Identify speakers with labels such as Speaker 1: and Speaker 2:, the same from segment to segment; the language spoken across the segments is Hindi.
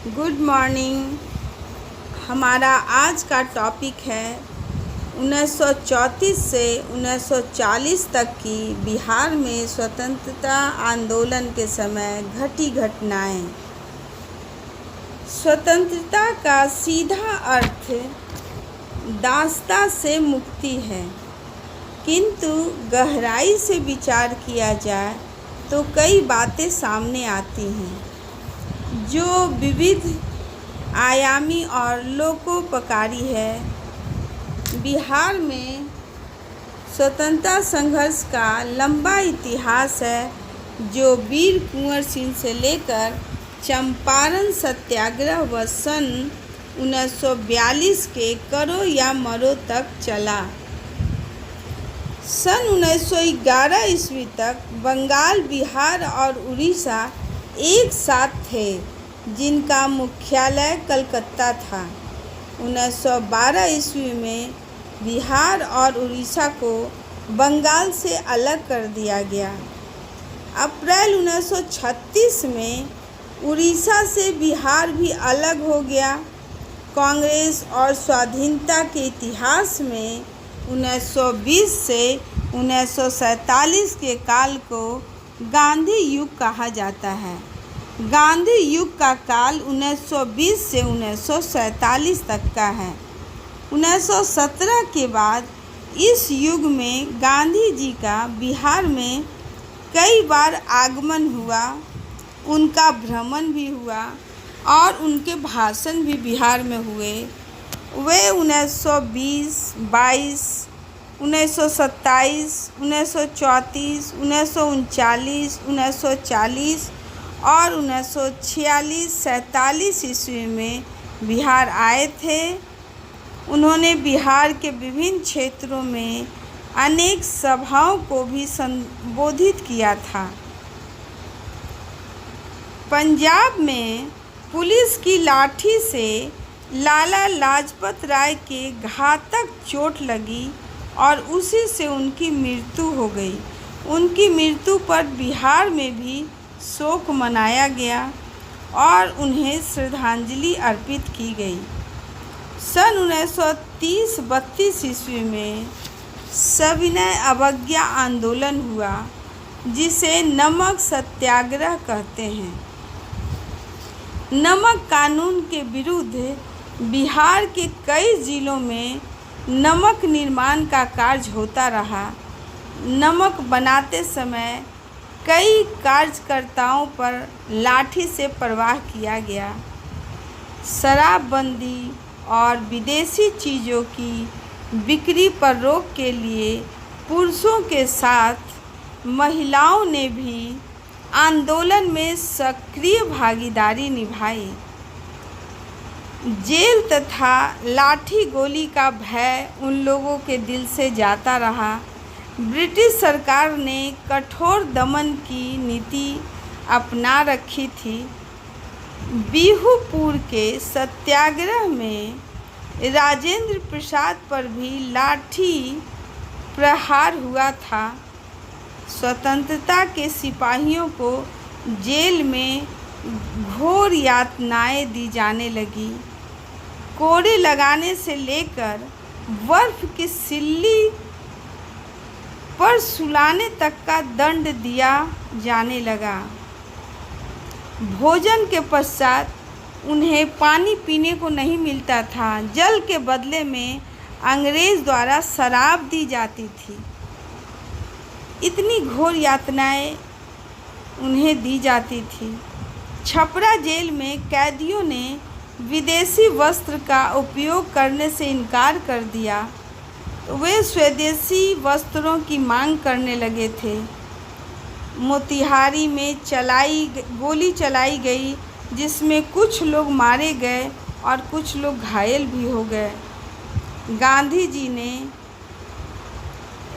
Speaker 1: Good morning. हमारा आज का टॉपिक है 1934 से 1940 तक की बिहार में स्वतंत्रता आंदोलन के समय घटी घटनाएं। स्वतंत्रता का सीधा अर्थ दासता से मुक्ति है, किंतु गहराई से विचार किया जाए तो कई बातें सामने आती हैं जो विविध आयामी और लोकोपकारी है। बिहार में स्वतंत्रता संघर्ष का लंबा इतिहास है, जो वीर कुंवर सिंह से लेकर चंपारण सत्याग्रह व सन 1942 के करो या मरो तक चला। सन 1911 ईस्वी तक बंगाल, बिहार और उड़ीसा एक साथ थे, जिनका मुख्यालय कलकत्ता था। 1912 ईस्वी में बिहार और उड़ीसा को बंगाल से अलग कर दिया गया। अप्रैल 1936 में उड़ीसा से बिहार भी अलग हो गया। कांग्रेस और स्वाधीनता के इतिहास में 1920 से 1947 के काल को गांधी युग कहा जाता है। गांधी युग का काल 1920 से 1947 तक का है। 1917 के बाद इस युग में गांधी जी का बिहार में कई बार आगमन हुआ, उनका भ्रमण भी हुआ और उनके भाषण भी बिहार में हुए। वे 1920, 22, 1927, 1934, 1939, 1940 और 1946-47 ईस्वी में बिहार आए थे। उन्होंने बिहार के विभिन्न क्षेत्रों में अनेक सभाओं को भी संबोधित किया था। पंजाब में पुलिस की लाठी से लाला लाजपत राय के घातक चोट लगी और उसी से उनकी मृत्यु हो गई। उनकी मृत्यु पर बिहार में भी शोक मनाया गया और उन्हें श्रद्धांजलि अर्पित की गई। सन 1930-32 ईस्वी में सविनय अवज्ञा आंदोलन हुआ, जिसे नमक सत्याग्रह कहते हैं। नमक कानून के विरुद्ध बिहार के कई जिलों में नमक निर्माण का कार्य होता रहा। नमक बनाते समय कई कार्यकर्ताओं पर लाठी से प्रहार किया गया। शराबबंदी और विदेशी चीज़ों की बिक्री पर रोक के लिए पुरुषों के साथ महिलाओं ने भी आंदोलन में सक्रिय भागीदारी निभाई। जेल तथा लाठी गोली का भय उन लोगों के दिल से जाता रहा। ब्रिटिश सरकार ने कठोर दमन की नीति अपना रखी थी। बिहुपुर के सत्याग्रह में राजेंद्र प्रसाद पर भी लाठी प्रहार हुआ था। स्वतंत्रता के सिपाहियों को जेल में घोर यातनाएं दी जाने लगी। कोड़े लगाने से लेकर बर्फ की सिल्ली पर सुलाने तक का दंड दिया जाने लगा। भोजन के पश्चात उन्हें पानी पीने को नहीं मिलता था। जल के बदले में अंग्रेज द्वारा शराब दी जाती थी। इतनी घोर यातनाएं उन्हें दी जाती थी। छपरा जेल में कैदियों ने विदेशी वस्त्र का उपयोग करने से इनकार कर दिया, तो वे स्वदेशी वस्त्रों की मांग करने लगे थे। मोतिहारी में गोली चलाई गई, जिसमें कुछ लोग मारे गए और कुछ लोग घायल भी हो गए। गांधी जी ने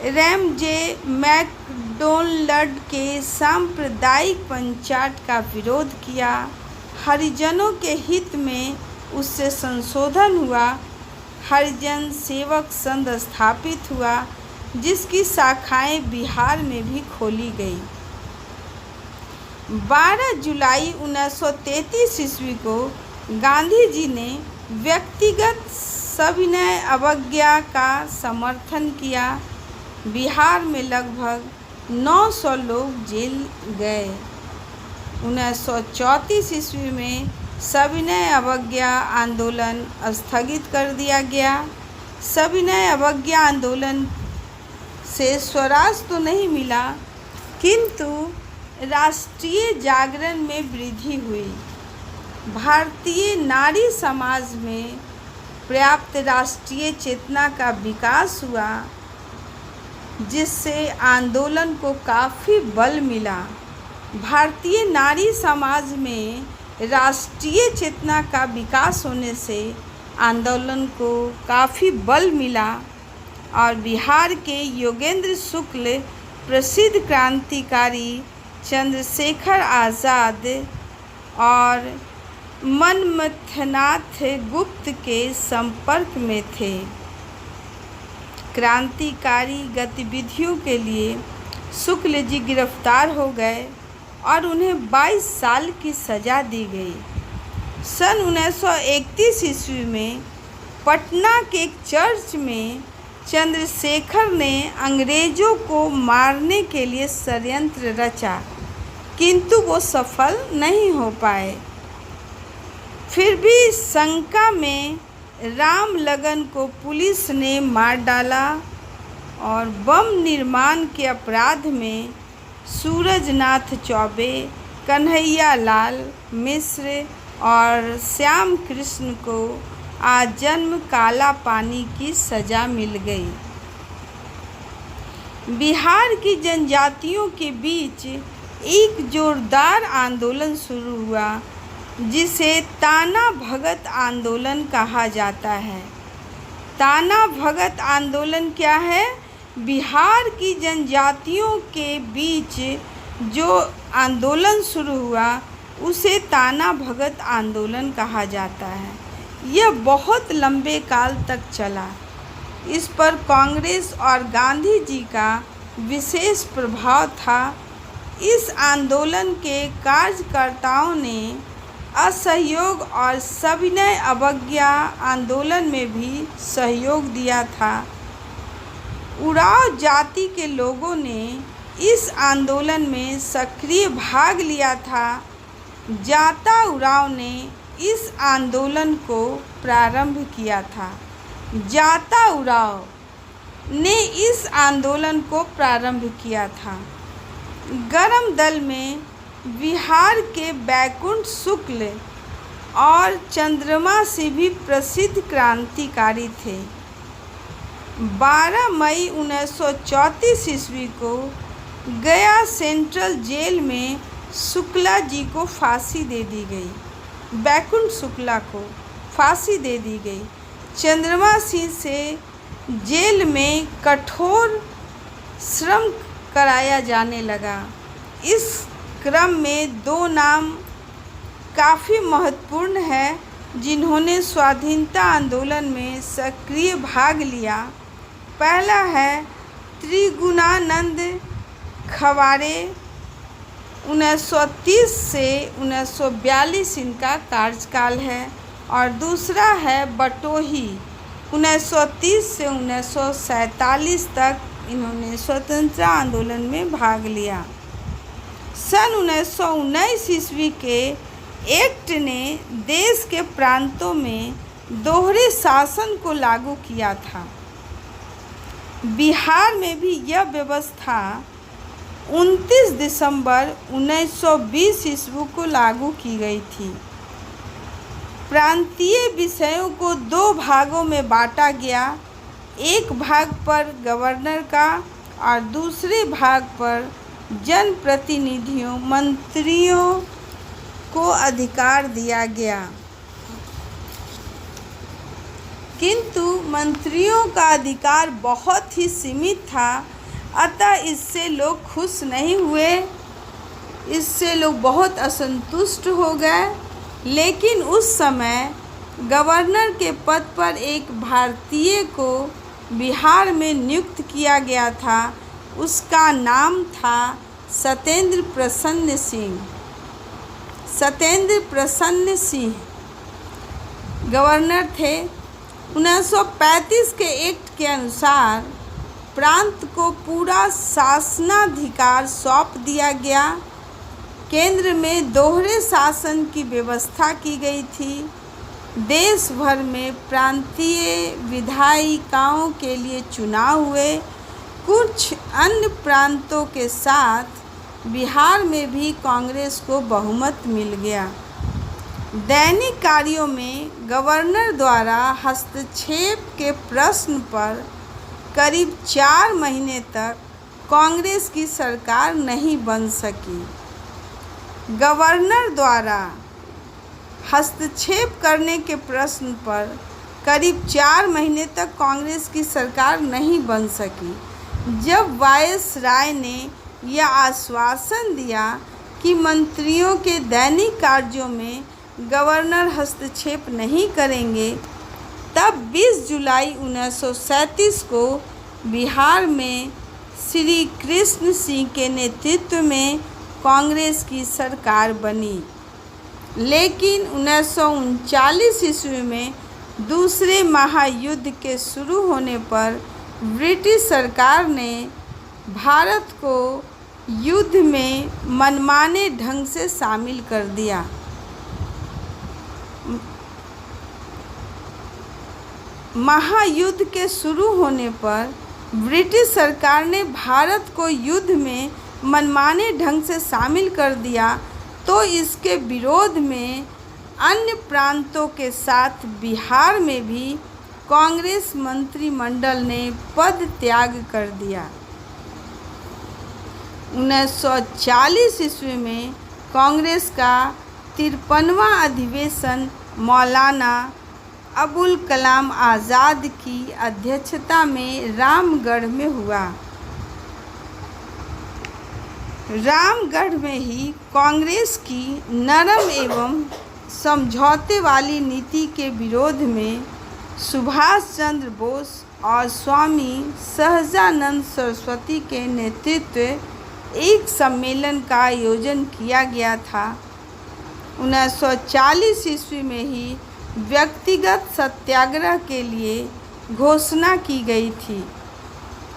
Speaker 1: रैमजे मैकडोनल्ड के सांप्रदायिक पंचायत का विरोध किया। हरिजनों के हित में उससे संशोधन हुआ। हरिजन सेवक संघ स्थापित हुआ, जिसकी शाखाएं बिहार में भी खोली गई। 12 जुलाई 1933 ईस्वी को गांधी जी ने व्यक्तिगत सविनय अवज्ञा का समर्थन किया। बिहार में लगभग 900 लोग जेल गए। 1934 ईस्वी में सविनय अवज्ञा आंदोलन स्थगित कर दिया गया। सविनय अवज्ञा आंदोलन से स्वराज तो नहीं मिला, किंतु राष्ट्रीय जागरण में वृद्धि हुई। भारतीय नारी समाज में पर्याप्त राष्ट्रीय चेतना का विकास हुआ, जिससे आंदोलन को काफ़ी बल मिला। भारतीय नारी समाज में राष्ट्रीय चेतना का विकास होने से आंदोलन को काफ़ी बल मिला और बिहार के योगेंद्र शुक्ल प्रसिद्ध क्रांतिकारी चंद्रशेखर आज़ाद और मनमथनाथ गुप्त के संपर्क में थे। क्रांतिकारी गतिविधियों के लिए शुक्ल जी गिरफ्तार हो गए और उन्हें 22 साल की सज़ा दी गई। सन 1931 ईस्वी में पटना के एक चर्च में चंद्रशेखर ने अंग्रेज़ों को मारने के लिए षड्यंत्र रचा, किंतु वो सफल नहीं हो पाए। फिर भी शंका में रामलगन को पुलिस ने मार डाला और बम निर्माण के अपराध में सूरजनाथ चौबे, कन्हैया लाल मिश्र और श्याम कृष्ण को आजन्म काला पानी की सज़ा मिल गई। बिहार की जनजातियों के बीच एक जोरदार आंदोलन शुरू हुआ, जिसे ताना भगत आंदोलन कहा जाता है। ताना भगत आंदोलन क्या है? बिहार की जनजातियों के बीच जो आंदोलन शुरू हुआ उसे ताना भगत आंदोलन कहा जाता है। यह बहुत लंबे काल तक चला। इस पर कांग्रेस और गांधी जी का विशेष प्रभाव था। इस आंदोलन के कार्यकर्ताओं ने असहयोग और सविनय अवज्ञा आंदोलन में भी सहयोग दिया था। उरांव जाति के लोगों ने इस आंदोलन में सक्रिय भाग लिया था। जाता उरांव ने इस आंदोलन को प्रारंभ किया था। जाता उरांव ने इस आंदोलन को प्रारंभ किया था। गरम दल में बिहार के बैकुंठ शुक्ल और चंद्रमा से भी प्रसिद्ध क्रांतिकारी थे। 12 मई 1934 ईस्वी को गया सेंट्रल जेल में शुक्ला जी को फांसी दे दी गई। बैकुंठ शुक्ला को फांसी दे दी गई। चंद्रमा सिंह से जेल में कठोर श्रम कराया जाने लगा। इस क्रम में 2 नाम काफ़ी महत्वपूर्ण है जिन्होंने स्वाधीनता आंदोलन में सक्रिय भाग लिया। पहला है त्रिगुणानंद खवारे, 1930 से 1942 इनका कार्यकाल है, और दूसरा है बटोही, 1930 से 1947 तक इन्होंने स्वतंत्रता आंदोलन में भाग लिया। सन 1919 ईस्वी के एक्ट ने देश के प्रांतों में दोहरे शासन को लागू किया था। बिहार में भी यह व्यवस्था 29 दिसंबर 1920 ईस्वी को लागू की गई थी। प्रांतीय विषयों को 2 भागों में बांटा गया। एक भाग पर गवर्नर का और दूसरे भाग पर जनप्रतिनिधियों मंत्रियों को अधिकार दिया गया, किंतु मंत्रियों का अधिकार बहुत ही सीमित था। अतः इससे लोग खुश नहीं हुए, इससे लोग बहुत असंतुष्ट हो गए। लेकिन उस समय गवर्नर के पद पर एक भारतीय को बिहार में नियुक्त किया गया था। उसका नाम था सत्येंद्र प्रसन्न सिंह। सत्येंद्र प्रसन्न सिंह गवर्नर थे। 1935 के एक्ट के अनुसार प्रांत को पूरा शासनाधिकार सौंप दिया गया। केंद्र में दोहरे शासन की व्यवस्था की गई थी। देश भर में प्रांतीय विधायिकाओं के लिए चुनाव हुए। कुछ अन्य प्रांतों के साथ बिहार में भी कांग्रेस को बहुमत मिल गया। दैनिक कार्यों में गवर्नर द्वारा हस्तक्षेप के प्रश्न पर करीब 4 महीने तक कांग्रेस की सरकार नहीं बन सकी। गवर्नर द्वारा हस्तक्षेप करने के प्रश्न पर करीब 4 महीने तक कांग्रेस की सरकार नहीं बन सकी। जब वायसराय ने यह आश्वासन दिया कि मंत्रियों के दैनिक कार्यों में गवर्नर हस्तक्षेप नहीं करेंगे, तब 20 जुलाई 1937 को बिहार में श्री कृष्ण सिंह के नेतृत्व में कांग्रेस की सरकार बनी। लेकिन 1939 ईस्वी में दूसरे महायुद्ध के शुरू होने पर ब्रिटिश सरकार ने भारत को युद्ध में मनमाने ढंग से शामिल कर दिया। महायुद्ध के शुरू होने पर ब्रिटिश सरकार ने भारत को युद्ध में मनमाने ढंग से शामिल कर दिया, तो इसके विरोध में अन्य प्रांतों के साथ बिहार में भी कांग्रेस मंत्रिमंडल ने पद त्याग कर दिया। 1940 ईस्वी में कांग्रेस का 53वां अधिवेशन मौलाना अबुल कलाम आज़ाद की अध्यक्षता में रामगढ़ में हुआ। रामगढ़ में ही कांग्रेस की नरम एवं समझौते वाली नीति के विरोध में सुभाष चंद्र बोस और स्वामी सहजानंद सरस्वती के नेतृत्व एक सम्मेलन का आयोजन किया गया था। 1940 ईस्वी में ही व्यक्तिगत सत्याग्रह के लिए घोषणा की गई थी।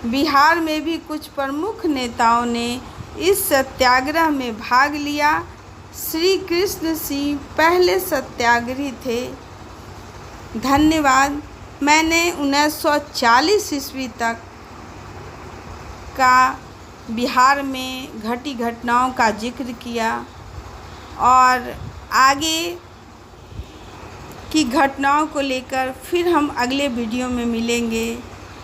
Speaker 1: बिहार में भी कुछ प्रमुख नेताओं ने इस सत्याग्रह में भाग लिया। श्री कृष्ण सिंह पहले सत्याग्रही थे। धन्यवाद। मैंने 1940 ईस्वी तक का बिहार में घटी घटनाओं का जिक्र किया और आगे की घटनाओं को लेकर फिर हम अगले वीडियो में मिलेंगे।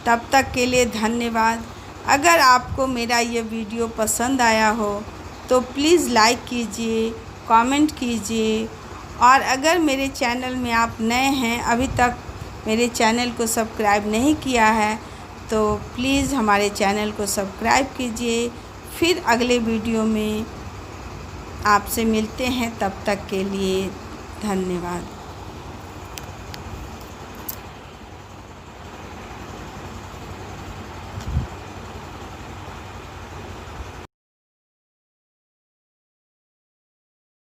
Speaker 1: तब तक के लिए धन्यवाद। अगर आपको मेरा ये वीडियो पसंद आया हो तो प्लीज़ लाइक कीजिए, कमेंट कीजिए, और अगर मेरे चैनल में आप नए हैं, अभी तक मेरे चैनल को सब्सक्राइब नहीं किया है, तो प्लीज़ हमारे चैनल को सब्सक्राइब कीजिए। फिर अगले वीडियो में आपसे मिलते हैं। तब तक के लिए धन्यवाद।